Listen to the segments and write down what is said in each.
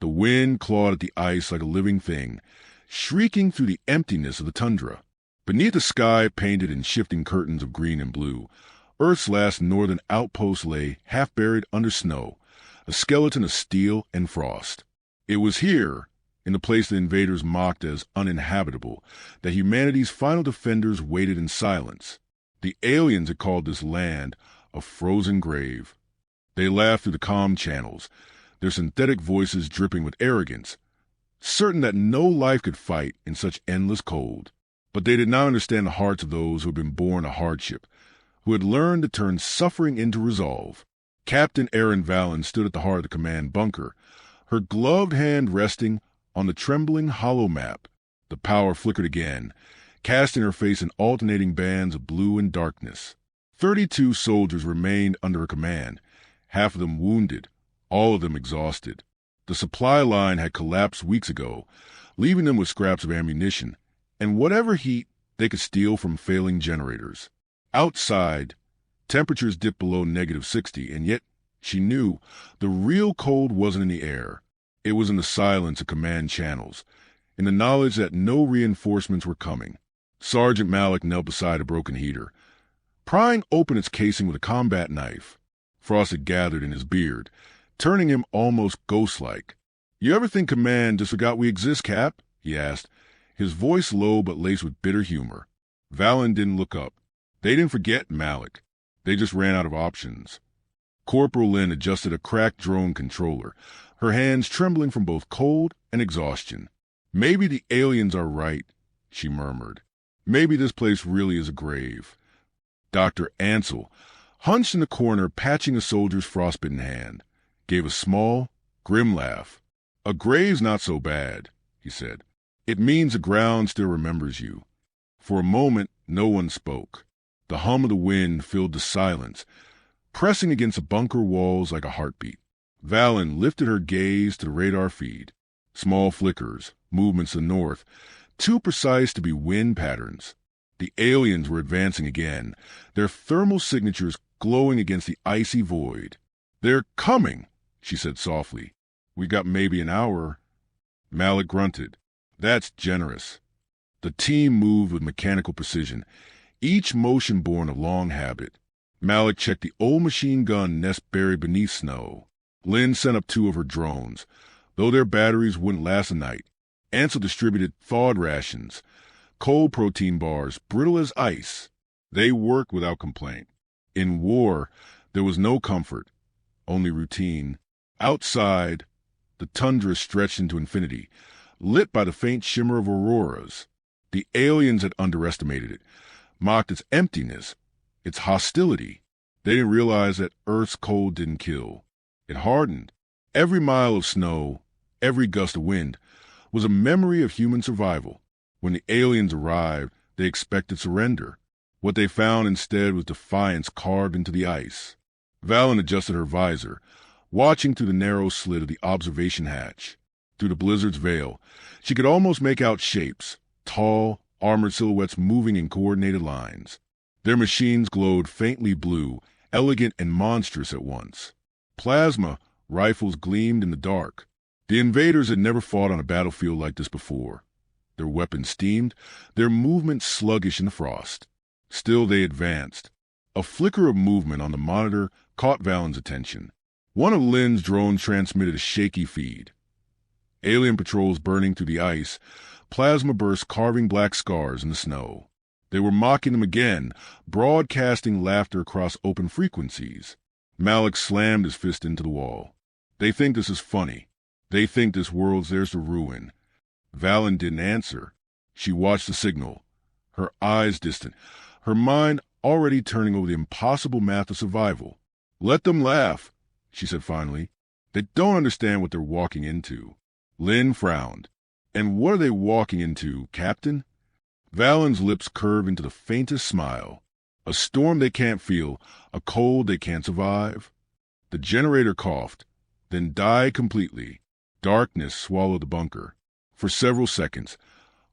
The wind clawed at the ice like a living thing, shrieking through the emptiness of the tundra. Beneath a sky painted in shifting curtains of green and blue, Earth's last northern outpost lay half buried under snow, a skeleton of steel and frost. It was here, in the place the invaders mocked as uninhabitable, that humanity's final defenders waited in silence. The aliens had called this land a frozen grave. They laughed through the comm channels, their synthetic voices dripping with arrogance, certain that no life could fight in such endless cold. But they did not understand the hearts of those who had been born a hardship, who had learned to turn suffering into resolve. Captain Erin Vallon stood at the heart of the command bunker, her gloved hand resting on the trembling hollow map. The power flickered again, casting her face in alternating bands of blue and darkness. 32 soldiers remained under her command, half of them wounded, all of them exhausted. The supply line had collapsed weeks ago, leaving them with scraps of ammunition and whatever heat they could steal from failing generators. Outside, temperatures dipped below -60, and yet, she knew, the real cold wasn't in the air. It was in the silence of command channels, in the knowledge that no reinforcements were coming. Sergeant Malik knelt beside a broken heater, prying open its casing with a combat knife. Frost had gathered in his beard, turning him almost ghost-like. "You ever think command just forgot we exist, Cap?" he asked, his voice low but laced with bitter humor. Vallon didn't look up. They didn't forget Malik. They just ran out of options. Corporal Lynn adjusted a cracked drone controller, her hands trembling from both cold and exhaustion. "Maybe the aliens are right," she murmured. "Maybe this place really is a grave." Dr. Ansel, hunched in the corner patching a soldier's frostbitten hand, gave a small, grim laugh. "A grave's not so bad," he said. "It means the ground still remembers you." For a moment, no one spoke. The hum of the wind filled the silence, pressing against the bunker walls like a heartbeat. Vallon lifted her gaze to the radar feed. Small flickers, movements to the north, too precise to be wind patterns. The aliens were advancing again, their thermal signatures glowing against the icy void. "They're coming," she said softly. "We got maybe an hour." Malik grunted. "That's generous." The team moved with mechanical precision, each motion born of long habit. Malik checked the old machine gun nest buried beneath snow. Lynn sent up 2 of her drones, though their batteries wouldn't last a night. Ansel distributed thawed rations, cold protein bars, brittle as ice. They worked without complaint. In war, there was no comfort, only routine. Outside, the tundra stretched into infinity, lit by the faint shimmer of auroras. The aliens had underestimated it, mocked its emptiness, its hostility. They didn't realize that Earth's cold didn't kill. It hardened. Every mile of snow, every gust of wind, was a memory of human survival. When the aliens arrived, they expected surrender. What they found instead was defiance carved into the ice. Vallon adjusted her visor, watching through the narrow slit of the observation hatch. Through the blizzard's veil, she could almost make out shapes, tall, armored silhouettes moving in coordinated lines. Their machines glowed faintly blue, elegant and monstrous at once. Plasma rifles gleamed in the dark. The invaders had never fought on a battlefield like this before. Their weapons steamed, their movements sluggish in the frost. Still they advanced. A flicker of movement on the monitor caught Vallon's attention. One of Lynn's drones transmitted a shaky feed. Alien patrols burning through the ice, plasma bursts carving black scars in the snow. They were mocking them again, broadcasting laughter across open frequencies. Malik slammed his fist into the wall. "They think this is funny. They think this world's theirs to ruin." Vallon didn't answer. She watched the signal, her eyes distant, her mind already turning over the impossible math of survival. "Let them laugh," she said finally. "They don't understand what they're walking into." Lynn frowned. "And what are they walking into, Captain?" Vallon's lips curved into the faintest smile. "A storm they can't feel, a cold they can't survive." The generator coughed, then died completely. Darkness swallowed the bunker. For several seconds,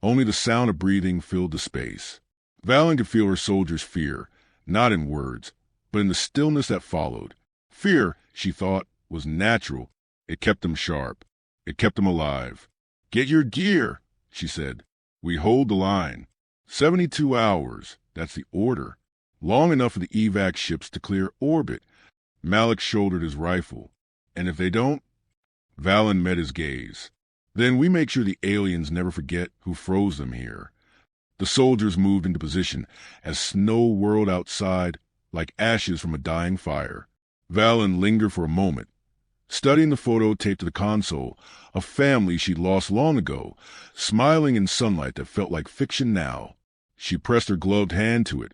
only the sound of breathing filled the space. Vallon could feel her soldiers' fear, not in words, but in the stillness that followed. Fear, she thought, was natural. It kept them sharp. It kept them alive. "Get your gear," she said. "We hold the line. 72 hours, that's the order. Long enough for the evac ships to clear orbit." Malik shouldered his rifle. "And if they don't?" Valen met his gaze. "Then we make sure the aliens never forget who froze them here." The soldiers moved into position as snow whirled outside like ashes from a dying fire. Valen lingered for a moment, studying the photo taped to the console, a family she'd lost long ago, smiling in sunlight that felt like fiction now. She pressed her gloved hand to it,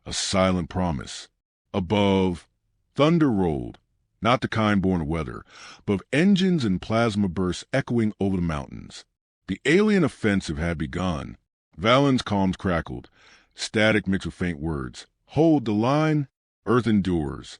a silent promise. Above, thunder rolled, not the kind born of weather, but of engines and plasma bursts echoing over the mountains. The alien offensive had begun. Valen's comms crackled, static mixed with faint words. "Hold the line. Earth endures."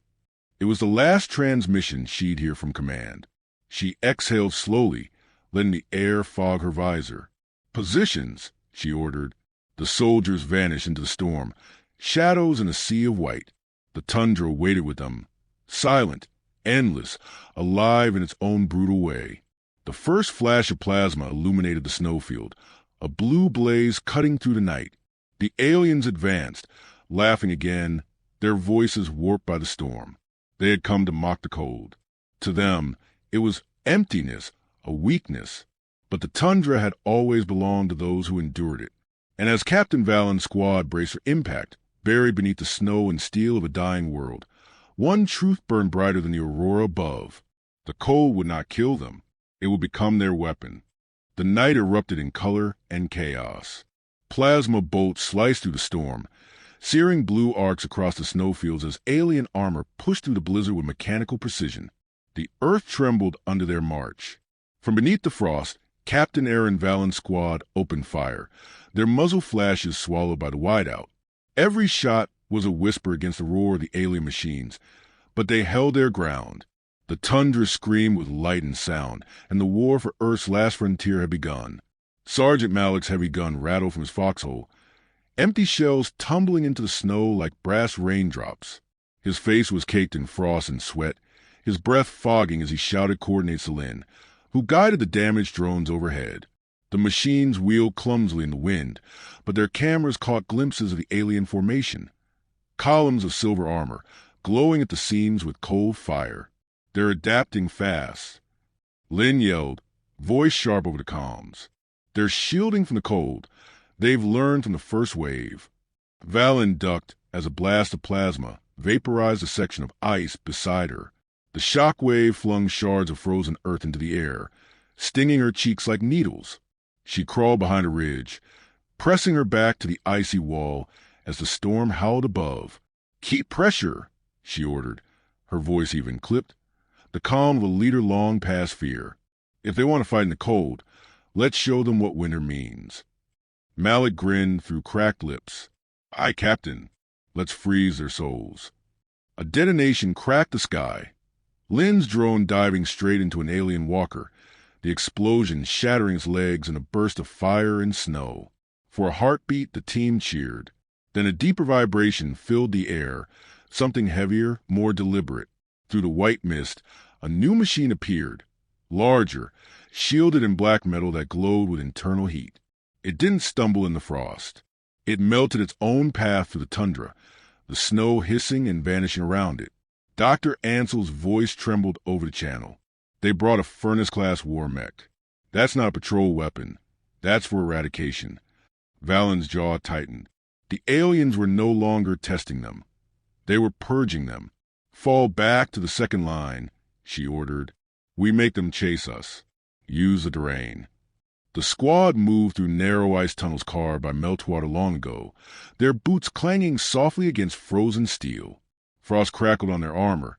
It was the last transmission she'd hear from command. She exhaled slowly, letting the air fog her visor. "Positions," she ordered. The soldiers vanished into the storm, shadows in a sea of white. The tundra waited with them, silent, endless, alive in its own brutal way. The first flash of plasma illuminated the snowfield, a blue blaze cutting through the night. The aliens advanced, laughing again, their voices warped by the storm. They had come to mock the cold. To them, it was emptiness, a weakness. But the tundra had always belonged to those who endured it. And as Captain Valen's squad braced for impact, buried beneath the snow and steel of a dying world, one truth burned brighter than the aurora above. The cold would not kill them. It would become their weapon. The night erupted in color and chaos. Plasma bolts sliced through the storm, searing blue arcs across the snowfields as alien armor pushed through the blizzard with mechanical precision. The earth trembled under their march. From beneath the frost, Captain Aaron Valen's squad opened fire, their muzzle flashes swallowed by the whiteout. Every shot was a whisper against the roar of the alien machines, but they held their ground. The tundra screamed with light and sound, and the war for Earth's last frontier had begun. Sergeant Malik's heavy gun rattled from his foxhole, empty shells tumbling into the snow like brass raindrops. His face was caked in frost and sweat, his breath fogging as he shouted coordinates to Lynn, who guided the damaged drones overhead. The machines wheeled clumsily in the wind, but their cameras caught glimpses of the alien formation. Columns of silver armor, glowing at the seams with cold fire. "They're adapting fast." Lynn yelled, voice sharp over the comms. "They're shielding from the cold. They've learned from the first wave." Valen ducked as a blast of plasma vaporized a section of ice beside her. The shock wave flung shards of frozen earth into the air, stinging her cheeks like needles. She crawled behind a ridge, pressing her back to the icy wall as the storm howled above. "Keep pressure," she ordered, her voice even clipped, the calm of a leader long past fear. "If they want to fight in the cold, let's show them what winter means." Malik grinned through cracked lips. "Aye, Captain. Let's freeze their souls." A detonation cracked the sky. Lynn's drone diving straight into an alien walker, the explosion shattering its legs in a burst of fire and snow. For a heartbeat, the team cheered. Then a deeper vibration filled the air, something heavier, more deliberate. Through the white mist, a new machine appeared, larger, shielded in black metal that glowed with internal heat. It didn't stumble in the frost. It melted its own path through the tundra, the snow hissing and vanishing around it. Dr. Ansell's voice trembled over the channel. "They brought a furnace-class war mech. That's not a patrol weapon. That's for eradication." Valen's jaw tightened. The aliens were no longer testing them. They were purging them. "Fall back to the second line," she ordered. "We make them chase us. Use the terrain." The squad moved through narrow ice tunnels carved by meltwater long ago, their boots clanging softly against frozen steel. Frost crackled on their armor.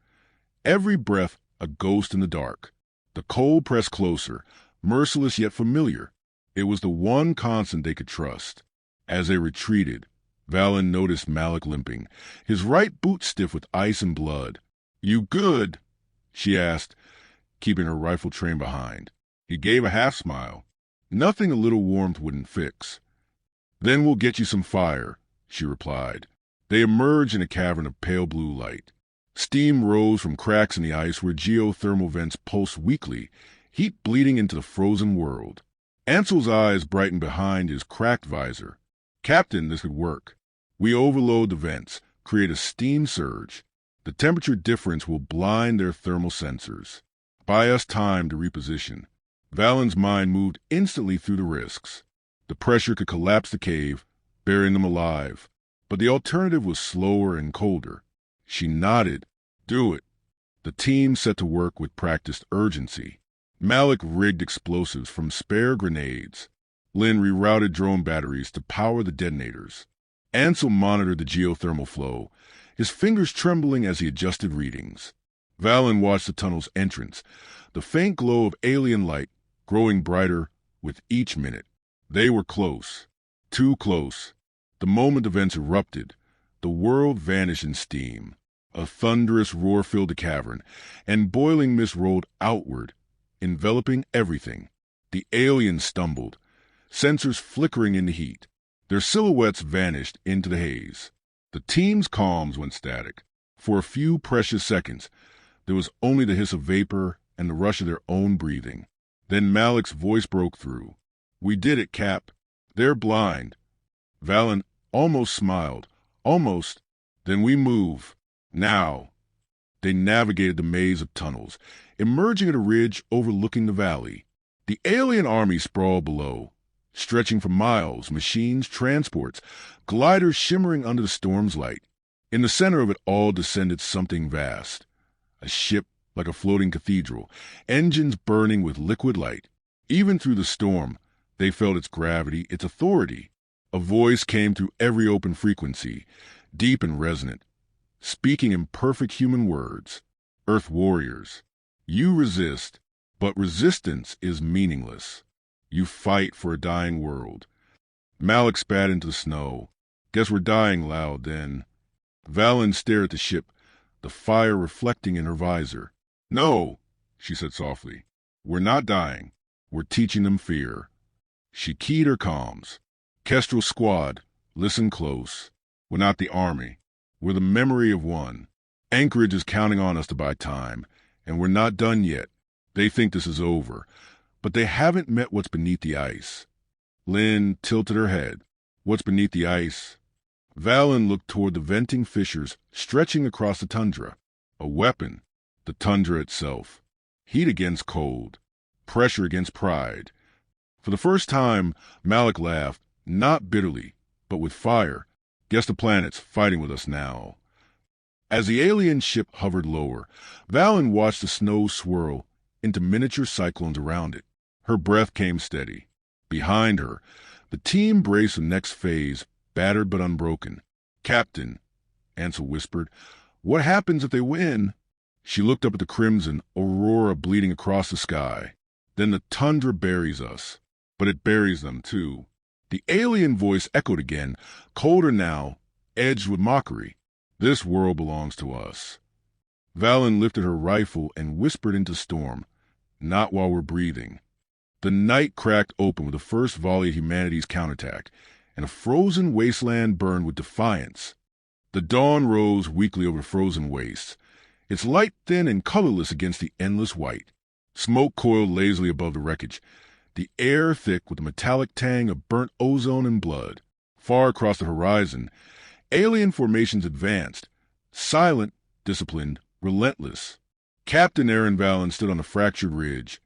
Every breath a ghost in the dark. The cold pressed closer, merciless yet familiar. It was the one constant they could trust. As they retreated, Valen noticed Malik limping, his right boot stiff with ice and blood. "You good?" she asked, keeping her rifle trained behind. He gave a half smile. "Nothing a little warmth wouldn't fix." "Then we'll get you some fire," she replied. They emerged in a cavern of pale blue light. Steam rose from cracks in the ice where geothermal vents pulsed weakly, heat bleeding into the frozen world. Ansel's eyes brightened behind his cracked visor. Captain, this could work. We overload the vents, create a steam surge. The temperature difference will blind their thermal sensors. Buy us time to reposition. Valen's mind moved instantly through the risks. The pressure could collapse the cave, burying them alive. But the alternative was slower and colder. She nodded. Do it. The team set to work with practiced urgency. Malik rigged explosives from spare grenades. Lynn rerouted drone batteries to power the detonators. Ansel monitored the geothermal flow, his fingers trembling as he adjusted readings. Valen watched the tunnel's entrance, the faint glow of alien light growing brighter with each minute. They were close. Too close. The moment the vents erupted, the world vanished in steam. A thunderous roar filled the cavern, and boiling mist rolled outward, enveloping everything. The aliens stumbled, sensors flickering in the heat. Their silhouettes vanished into the haze. The team's comms went static. For a few precious seconds, there was only the hiss of vapor and the rush of their own breathing. Then Malik's voice broke through. We did it, Cap. They're blind. Valen almost smiled. Almost. Then we move. Now. They navigated the maze of tunnels, emerging at a ridge overlooking the valley. The alien army sprawled below, stretching for miles, machines, transports, gliders shimmering under the storm's light. In the center of it all descended something vast. A ship like a floating cathedral, engines burning with liquid light. Even through the storm, they felt its gravity, its authority. A voice came through every open frequency, deep and resonant, speaking in perfect human words. Earth warriors, you resist, but resistance is meaningless. You fight for a dying world. Malik spat into the snow. Guess we're dying loud, then. Valen stared at the ship, the fire reflecting in her visor. No, she said softly. We're not dying. We're teaching them fear. She keyed her comms. Kestrel squad, listen close. We're not the army. We're the memory of one. Anchorage is counting on us to buy time, and we're not done yet. They think this is over, but they haven't met what's beneath the ice. Lynn tilted her head. What's beneath the ice? Valen looked toward the venting fissures stretching across the tundra. A weapon, the tundra itself. Heat against cold. Pressure against pride. For the first time, Malik laughed, not bitterly, but with fire. Guess the planet's fighting with us now. As the alien ship hovered lower, Valen watched the snow swirl into miniature cyclones around it. Her breath came steady. Behind her, the team braced the next phase, battered but unbroken. Captain, Ansel whispered, what happens if they win? She looked up at the crimson aurora bleeding across the sky. Then the tundra buries us, but it buries them too. The alien voice echoed again, colder now, edged with mockery. This world belongs to us. Valen lifted her rifle and whispered into storm, not while we're breathing. The night cracked open with the first volley of humanity's counterattack, and a frozen wasteland burned with defiance. The dawn rose weakly over frozen wastes, its light thin and colorless against the endless white. Smoke coiled lazily above the wreckage, the air thick with the metallic tang of burnt ozone and blood. Far across the horizon, alien formations advanced, silent, disciplined, relentless. Captain Aaron Valen stood on a fractured ridge,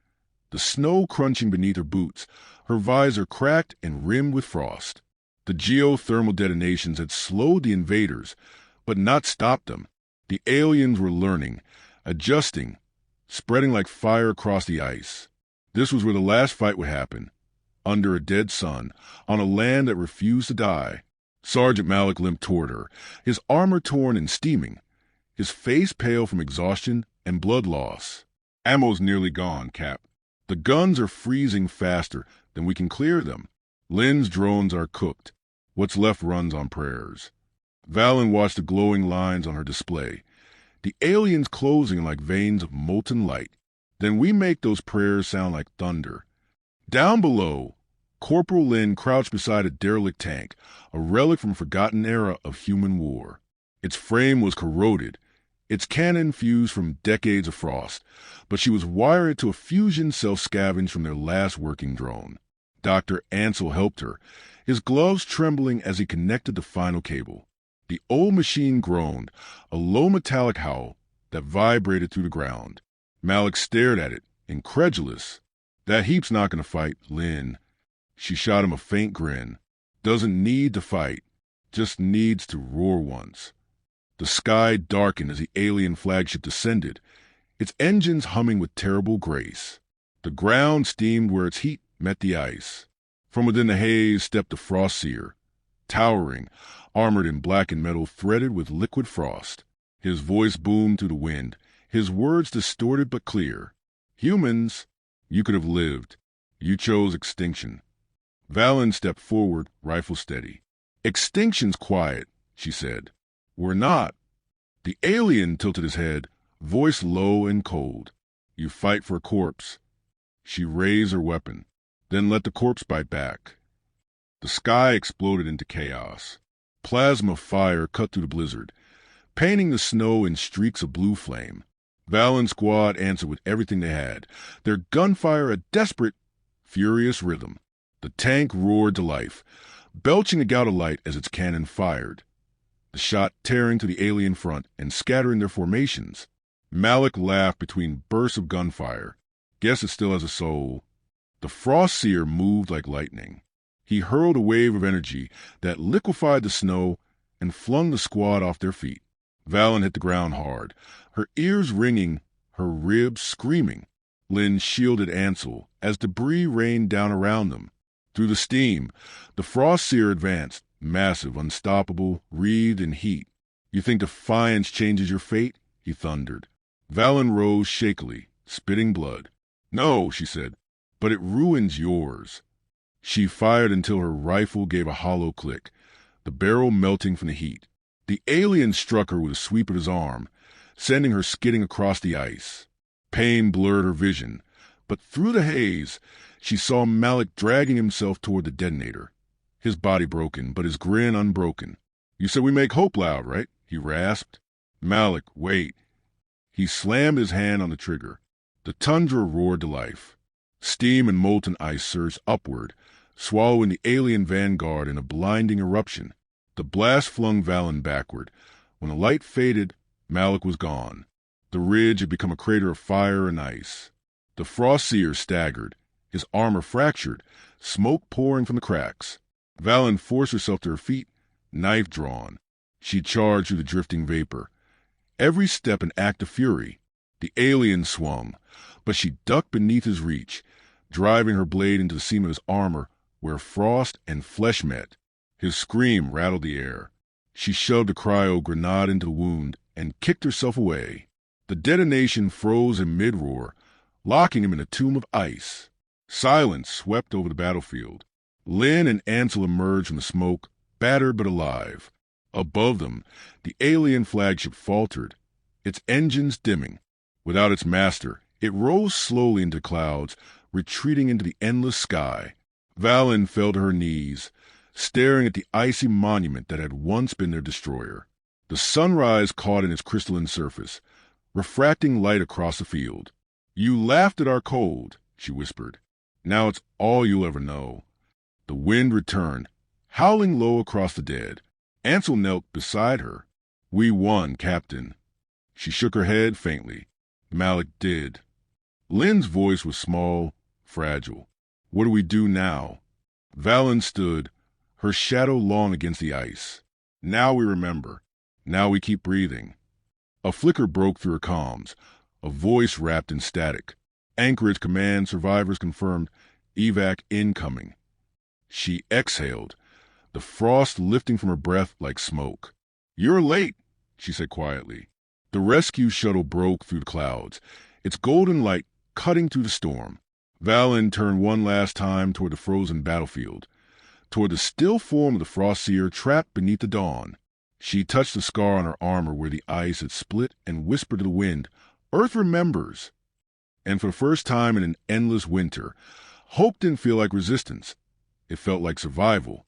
the snow crunching beneath her boots, her visor cracked and rimmed with frost. The geothermal detonations had slowed the invaders, but not stopped them. The aliens were learning, adjusting, spreading like fire across the ice. This was where the last fight would happen, under a dead sun, on a land that refused to die. Sergeant Malik limped toward her, his armor torn and steaming, his face pale from exhaustion and blood loss. Ammo's nearly gone, Cap. The guns are freezing faster than we can clear them. Lynn's drones are cooked. What's left runs on prayers. Valen watched the glowing lines on her display, the aliens closing like veins of molten light. Then we make those prayers sound like thunder. Down below, Corporal Lynn crouched beside a derelict tank, a relic from a forgotten era of human war. Its frame was corroded, Its cannon fused from decades of frost, but she was wired to a fusion cell scavenged from their last working drone. Dr. Ansel helped her, his gloves trembling as he connected the final cable. The old machine groaned, a low metallic howl that vibrated through the ground. Malik stared at it, incredulous. "That heap's not going to fight, Lynn." She shot him a faint grin. "Doesn't need to fight, just needs to roar once." The sky darkened as the alien flagship descended, its engines humming with terrible grace. The ground steamed where its heat met the ice. From within the haze stepped the frost seer, towering, armored in blackened metal threaded with liquid frost. His voice boomed through the wind, his words distorted but clear. "Humans, you could have lived. You chose extinction." Valen stepped forward, rifle steady. "Extinction's quiet," she said. "We're not." The alien tilted his head, voice low and cold. "You fight for a corpse." She raised her weapon, then let the corpse bite back. The sky exploded into chaos. Plasma fire cut through the blizzard, painting the snow in streaks of blue flame. Valen's squad answered with everything they had, their gunfire a desperate, furious rhythm. The tank roared to life, belching a gout of light as its cannon fired, the shot tearing to the alien front and scattering their formations. Malik laughed between bursts of gunfire. "Guess it still has a soul." The frost seer moved like lightning. He hurled a wave of energy that liquefied the snow and flung the squad off their feet. Valen hit the ground hard, her ears ringing, her ribs screaming. Lynn shielded Ansel as debris rained down around them. Through the steam, the frost seer advanced, massive, unstoppable, wreathed in heat. "You think defiance changes your fate?" he thundered. Valen rose shakily, spitting blood. "No," she said, "but it ruins yours." She fired until her rifle gave a hollow click, the barrel melting from the heat. The alien struck her with a sweep of his arm, sending her skidding across the ice. Pain blurred her vision, but through the haze, she saw Malik dragging himself toward the detonator, his body broken, but his grin unbroken. "You said we make hope loud, right?" he rasped. "Malik, wait." He slammed his hand on the trigger. The tundra roared to life. Steam and molten ice surged upward, swallowing the alien vanguard in a blinding eruption. The blast flung Valen backward. When the light faded, Malik was gone. The ridge had become a crater of fire and ice. The frost seer staggered, his armor fractured, smoke pouring from the cracks. Valen forced herself to her feet, knife drawn. She charged through the drifting vapor, every step an act of fury. The alien swung, but she ducked beneath his reach, driving her blade into the seam of his armor where frost and flesh met. His scream rattled the air. She shoved a cryo grenade into the wound and kicked herself away. The detonation froze in mid-roar, locking him in a tomb of ice. Silence swept over the battlefield. Lynn and Ansel emerged from the smoke, battered but alive. Above them, the alien flagship faltered, its engines dimming. Without its master, it rose slowly into clouds, retreating into the endless sky. Valen fell to her knees, staring at the icy monument that had once been their destroyer. The sunrise caught in its crystalline surface, refracting light across the field. "You laughed at our cold," she whispered. "Now it's all you'll ever know." The wind returned, howling low across the dead. Ansel knelt beside her. "We won, Captain." She shook her head faintly. Malik did. Lynn's voice was small, fragile. "What do we do now?" Valen stood, her shadow long against the ice. "Now we remember. Now we keep breathing." A flicker broke through her comms, a voice wrapped in static. "Anchorage command, survivors confirmed. Evac incoming." She exhaled, the frost lifting from her breath like smoke. "You're late," she said quietly. The rescue shuttle broke through the clouds, its golden light cutting through the storm. Valen turned one last time toward the frozen battlefield, toward the still form of the frost seer trapped beneath the dawn. She touched the scar on her armor where the ice had split and whispered to the wind, "Earth remembers." And for the first time in an endless winter, hope didn't feel like resistance. It felt like survival.